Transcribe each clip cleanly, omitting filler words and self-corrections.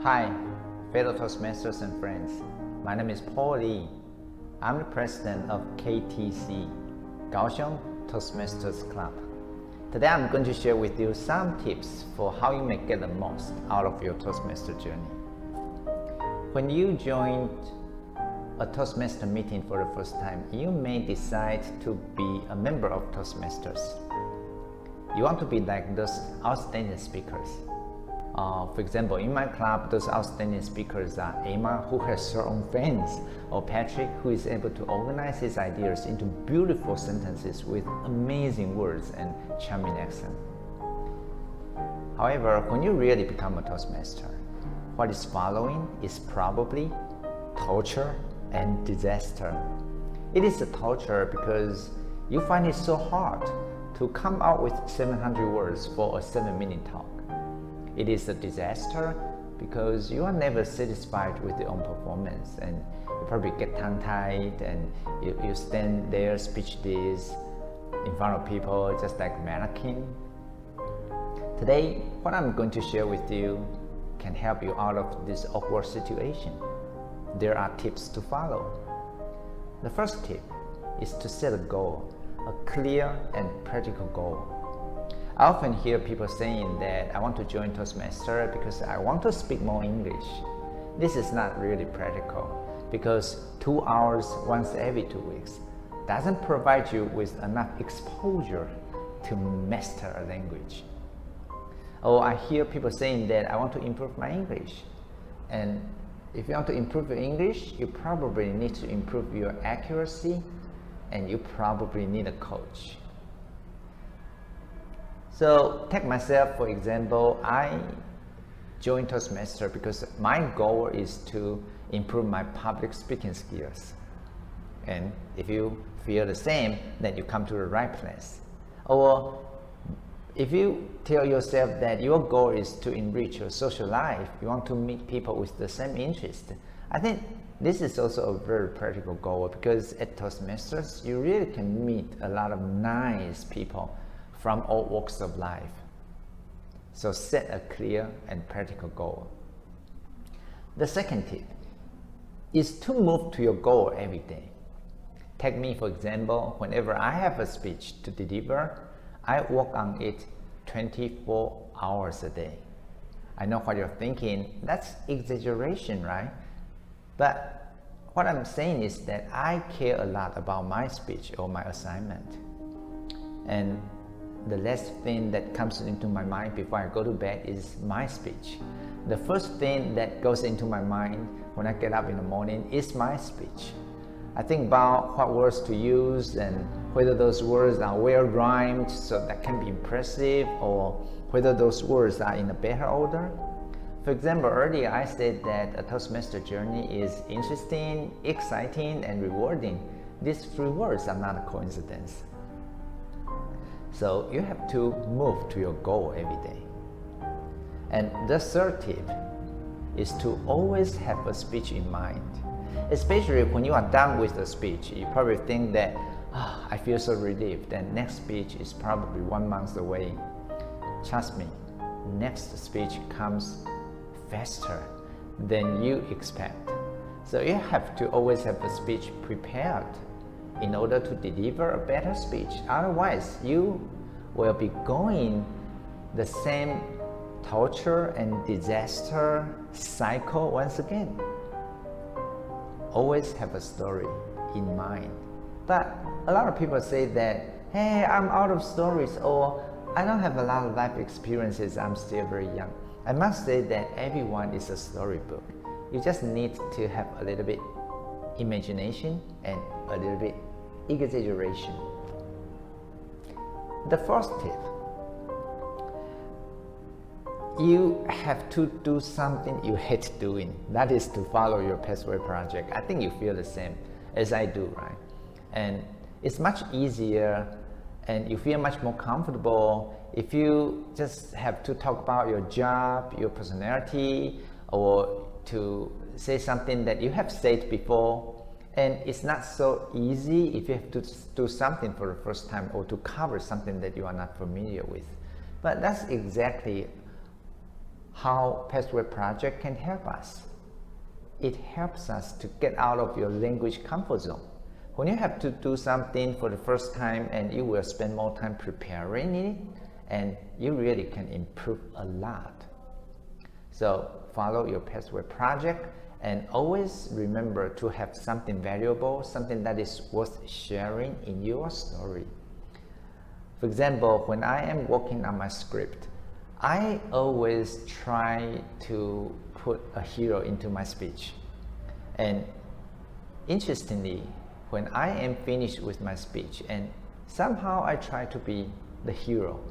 Hi, fellow Toastmasters and friends. My name is Paul Lee. I'm the president of KTC, Kaohsiung Toastmasters Club. Today I'm going to share with you some tips for how you may get the most out of your Toastmaster journey. When you joined a Toastmaster meeting for the first time, you may decide to be a member of Toastmasters. You want to be like those outstanding speakers. For example, in my club, those outstanding speakers are Emma, who has her own fans, or Patrick, who is able to organize his ideas into beautiful sentences with amazing words and charming accent. However, when you really become a Toastmaster, what is following is probably torture and disaster. It is a torture because you find it so hard to come out with 700 words for a 7-minute talk. It is a disaster because you are never satisfied with your own performance, and you probably get tongue-tied and you stand there speechless in front of people just like a mannequin. Today, what I'm going to share with you can help you out of this awkward situation. There are tips to follow. The first tip is to set a goal, a clear and practical goal. I often hear people saying that I want to join Toastmaster because I want to speak more English. This is not really practical because 2 hours once every 2 weeks doesn't provide you with enough exposure to master a language. Or I hear people saying that I want to improve my English. And if you want to improve your English, you probably need to improve your accuracy, and you probably need a coach. So take myself for example. I joined Toastmaster because my goal is to improve my public speaking skills. And if you feel the same, then you come to the right place. Or if you tell yourself that your goal is to enrich your social life, you want to meet people with the same interest, I think this is also a very practical goal, because at Toastmasters you really can meet a lot of nice people from all walks of life. So set a clear and practical goal. The second tip is to move to your goal every day. Take me for example. Whenever I have a speech to deliver, I work on it 24 hours a day. I know what you're thinking, that's exaggeration, right? But what I'm saying is that I care a lot about my speech or my assignment. And the last thing that comes into my mind before I go to bed is my speech. The first thing that goes into my mind when I get up in the morning is my speech. I think about what words to use and whether those words are well rhymed so that can be impressive, or whether those words are in a better order. For example, earlier I said that a Toastmaster journey is interesting, exciting, and rewarding. These 3 words are not a coincidence. So you have to move to your goal every day. And the third tip is to always have a speech in mind. Especially when you are done with the speech, you probably think that, I feel so relieved, and next speech is probably 1 month away. Trust me, next speech comes faster than you expect. So you have to always have a speech prepared in order to deliver a better speech. Otherwise, you will be going the same torture and disaster cycle once again. Always have a story in mind. But a lot of people say that, hey, I'm out of stories, or I don't have a lot of life experiences, I'm still very young. I must say that everyone is a storybook. You just need to have a little bit imagination and a little bit exaggeration. The first tip, you have to do something you hate doing. That is to follow your pathway project. I think you feel the same as I do, right? And it's much easier and you feel much more comfortable if you just have to talk about your job, your personality, or to say something that you have said before. And it's not so easy if you have to do something for the first time, or to cover something that you are not familiar with. But that's exactly how pathway project can help us. It helps us to get out of your language comfort zone. When you have to do something for the first time and you will spend more time preparing it, and you really can improve a lot. So follow your pathway project and always remember to have something valuable, something that is worth sharing in your story. For example, when I am working on my script, I always try to put a hero into my speech. And interestingly, when I am finished with my speech and somehow I try to be the hero,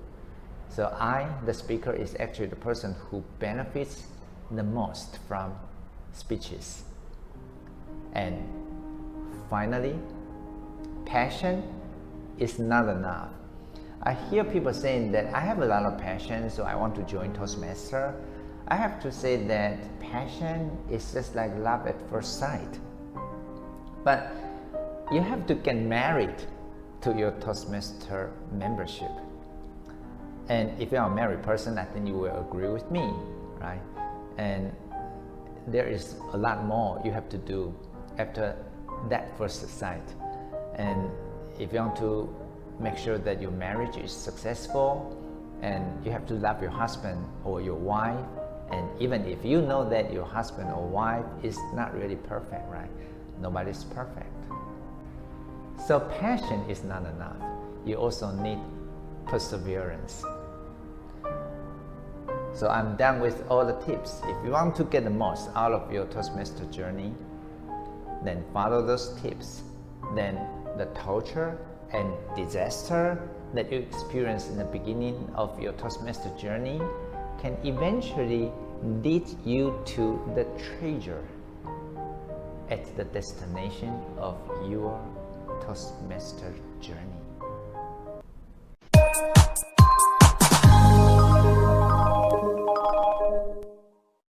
so I, the speaker, is actually the person who benefits the most from speeches. And finally, passion is not enough. I hear people saying that I have a lot of passion, so I want to join Toastmasters. I have to say that passion is just like love at first sight. But you have to get married to your Toastmaster membership. And if you are a married person, I think you will agree with me, right? And there is a lot more you have to do after that first sight. And if you want to make sure that your marriage is successful, and you have to love your husband or your wife, and even if you know that your husband or wife is not really perfect, right? Nobody's perfect. So passion is not enough. You also need perseverance. So I'm done with all the tips. If you want to get the most out of your Toastmaster journey, then follow those tips. Then the torture and disaster that you experience in the beginning of your Toastmaster journey can eventually lead you to the treasure at the destination of your Toastmaster journey.